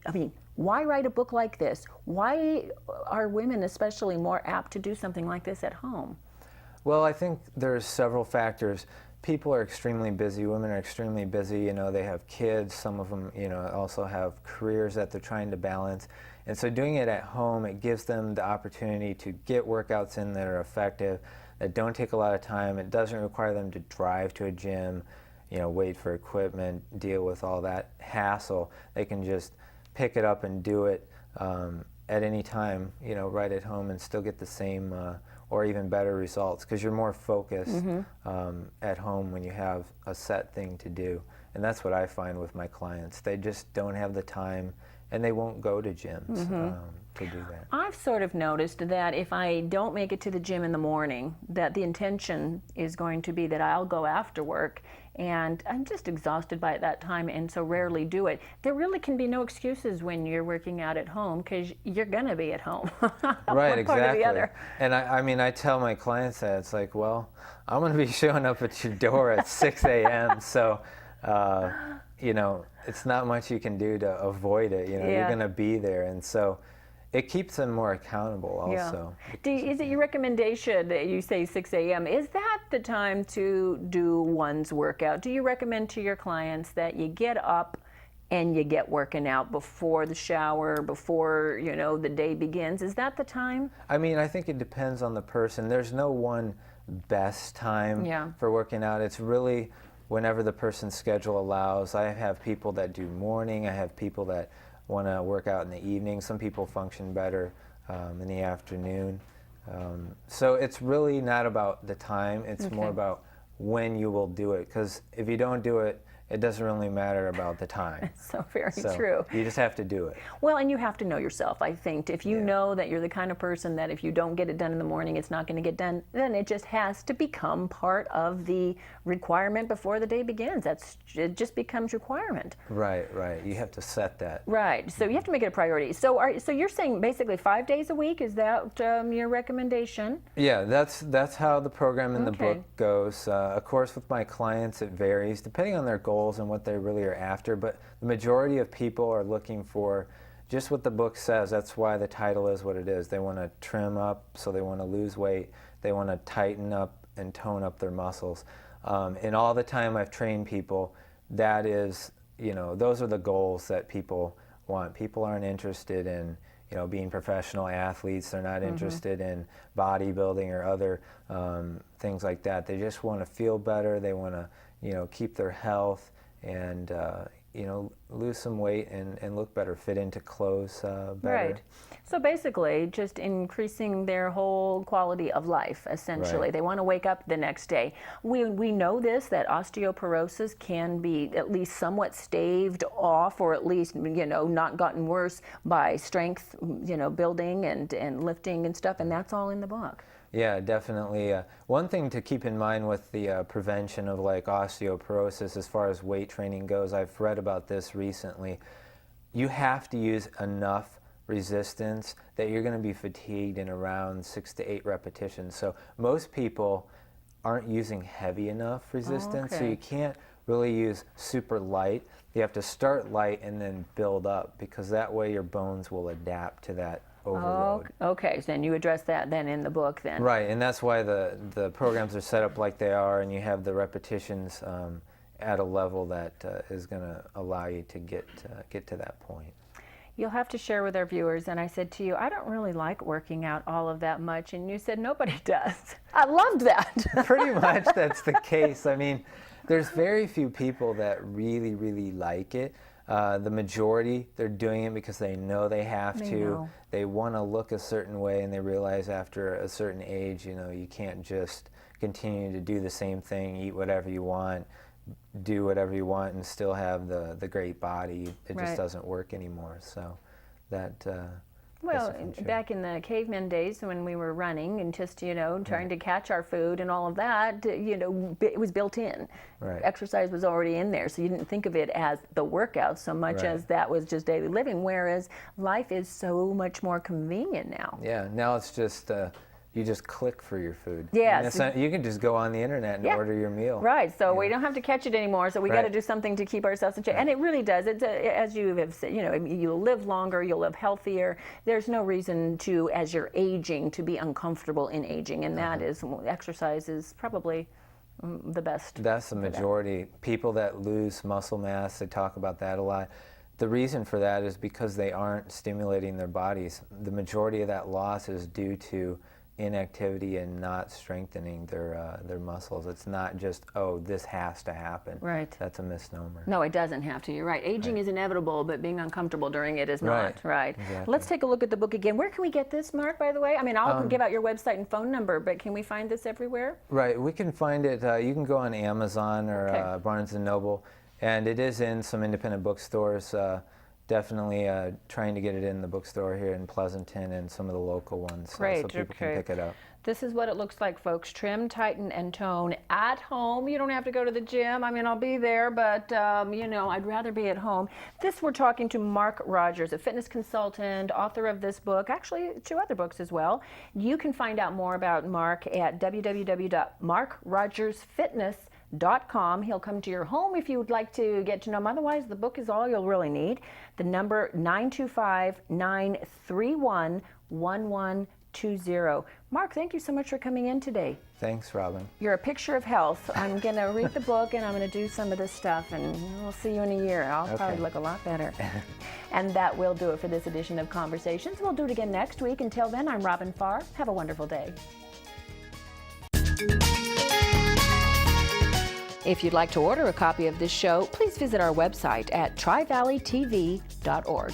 I mean, why write a book like this? Why are women especially more apt to do something like this at home? Well, I think there's several factors. People are extremely busy. Women are extremely busy. You know, they have kids. Some of them, you know, also have careers that they're trying to balance. And so doing it at home, it gives them the opportunity to get workouts in that are effective, that don't take a lot of time. It doesn't require them to drive to a gym, you know, wait for equipment, deal with all that hassle. They can just pick it up and do it at any time, you know, right at home, and still get the same or even better results, because you're more focused at home when you have a set thing to do. And that's what I find with my clients. They just don't have the time, and they won't go to gyms to do that. I've sort of noticed that if I don't make it to the gym in the morning, that the intention is going to be that I'll go after work, and I'm just exhausted by that time and so rarely do it. There really can be no excuses when you're working out at home, because you're going to be at home. Right, one part or the exactly. other. And I mean, I tell my clients that it's like, well, I'm going to be showing up at your door at 6 a.m. So, you know, it's not much you can do to avoid it. You know, you're going to be there. And so it keeps them more accountable also. Yeah. Is it your recommendation that you say 6 a.m.? Is that the time to do one's workout? Do you recommend to your clients that you get up and you get working out before the shower, before, you know, the day begins? Is that the time? I mean, I think it depends on the person. There's no one best time for working out. It's really whenever the person's schedule allows. I have people that do morning. I have people that want to work out in the evening. Some people function better in the afternoon. So it's really not about the time. It's more about when you will do it. Because if you don't do it, it doesn't really matter about the time. So very true. You just have to do it. Well, and you have to know yourself, I think. If you know that you're the kind of person that if you don't get it done in the morning, it's not going to get done, then it just has to become part of the requirement before the day begins. It just becomes requirement. Right, right. You have to set that. Right. So you have to make it a priority. So you're saying basically 5 days a week? Is that your recommendation? Yeah, that's how the program in the book goes. Of course, with my clients, it varies depending on their goals and what they really are after, but the majority of people are looking for just what the book says. That's why the title is what it is. They want to trim up, so they want to lose weight. They want to tighten up and tone up their muscles. And all the time I've trained people, that is, you know, those are the goals that people want. People aren't interested in, you know, being professional athletes. They're not interested in bodybuilding or other things like that. They just want to feel better. They want to, you know, keep their health and, you know, lose some weight and look better, fit into clothes better. Right. So basically, just increasing their whole quality of life, essentially. Right. They want to wake up the next day. We know this, that osteoporosis can be at least somewhat staved off, or at least, you know, not gotten worse by strength, you know, building and lifting and stuff, and that's all in the book. Yeah, definitely. One thing to keep in mind with the prevention of like osteoporosis as far as weight training goes, I've read about this recently, you have to use enough resistance that you're going to be fatigued in around 6 to 8 repetitions. So most people aren't using heavy enough resistance, so you can't really use super light. You have to start light and then build up, because that way your bones will adapt to that overload. Okay, so then you address that then in the book then. Right, and that's why the programs are set up like they are, and you have the repetitions at a level that is going to allow you to get to that point. You'll have to share with our viewers, and I said to you, I don't really like working out all of that much, and you said nobody does. I loved that. Pretty much that's the case. I mean, there's very few people that really, really like it. The majority, they're doing it because they know they have to. They want to look a certain way, and they realize after a certain age, you know, you can't just continue to do the same thing, eat whatever you want, do whatever you want, and still have the great body. It just doesn't work anymore. So that. Well, back in the caveman days when we were running and just, you know, trying to catch our food and all of that, you know, it was built in. Right. Exercise was already in there, so you didn't think of it as the workout so much as that was just daily living, whereas life is so much more convenient now. Yeah, now it's just, you just click for your food. Yes. And it's not, you can just go on the internet and order your meal. Right, so we don't have to catch it anymore, so we got to Right. do something to keep ourselves in shape. And it really does. It's as you have said, you'll live longer, you'll live healthier. There's no reason to, as you're aging, to be uncomfortable in aging, and that is, exercise is probably the best. That's the majority. People that lose muscle mass, they talk about that a lot. The reason for that is because they aren't stimulating their bodies. The majority of that loss is due to inactivity and not strengthening their muscles. It's not just, oh, this has to happen. Right. That's a misnomer. No, it doesn't have to. You're right. Aging is inevitable, but being uncomfortable during it is Right. not. Right. Exactly. Let's take a look at the book again. Where can we get this, Mark, by the way? I mean, I'll give out your website and phone number, but can we find this everywhere? Right, we can find it, you can go on Amazon or Okay. Barnes & Noble, and it is in some independent bookstores. Definitely trying to get it in the bookstore here in Pleasanton and some of the local ones, Great, so people can okay. pick it up. This is what it looks like, folks. Trim, tighten, and tone at home. You don't have to go to the gym. I mean, I'll be there, but, I'd rather be at home. We're talking to Mark Rogers, a fitness consultant, author of this book, actually 2 other books as well. You can find out more about Mark at www.markrogersfitness.com. He'll come to your home if you would like to get to know him. Otherwise, the book is all you'll really need. The number 925-931-1120. Mark, thank you so much for coming in today. Thanks, Robin. You're a picture of health. I'm going to read the book and I'm going to do some of this stuff, and we'll see you in a year. I'll probably look a lot better. And that will do it for this edition of Conversations. We'll do it again next week. Until then, I'm Robin Fahr. Have a wonderful day. If you'd like to order a copy of this show, please visit our website at trivalleytv.org.